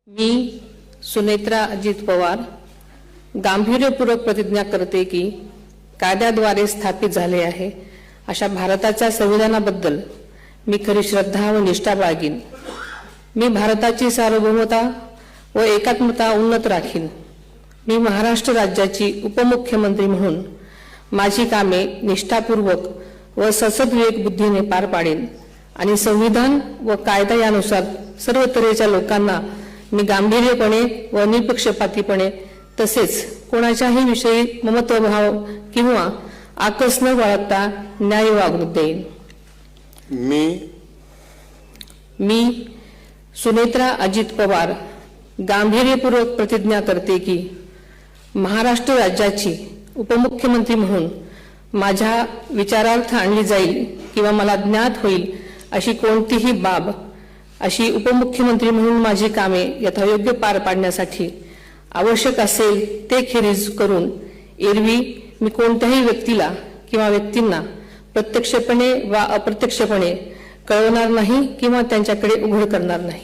मी सुनेत्रा अजित पवार गांभीर्यपूर्वक प्रतिज्ञा करते की कायद्याद्वारे स्थापित झाले आहे अशा भारताच्या संविधानाबद्दल मी खरी श्रद्धा व निष्ठा बाळगीन। मी भारताची सार्वभौमता व एकात्मता उन्नत राखीन। मी महाराष्ट्र राज्याची उपमुख्यमंत्री म्हणून माझी कामे निष्ठापूर्वक व ससद्विवेक बुद्धीने पार पाडेन आणि संविधान व कायदा यानुसार सर्व तऱ्हेच्या लोकांना मी गांभीर्यपणे व निपक्षपातीपणे तसेच कोणाच्याही विषयी ममत्वभाव किंवा आकस न बाळगता न्याय वागणूक देईन। मी सुनेत्रा अजित पवार गांभीर्यपूर्वक प्रतिज्ञा करते की महाराष्ट्र राज्याची उपमुख्यमंत्री म्हणून माझ्या विचारार्थ आणली जाईल किंवा मला ज्ञात होईल अशी कोणतीही बाब अशी उपमुख्यमंत्री म्हणून माझी कामे यथायोग्य पार पाडण्यासाठी आवश्यक असेल ते खेरीज करून एरवी मी कोणत्याही व्यक्तीला किंवा व्यक्तींना प्रत्यक्षपणे वा अप्रत्यक्षपणे कळवणार नाही किंवा त्यांच्याकडे उघड करणार नाही।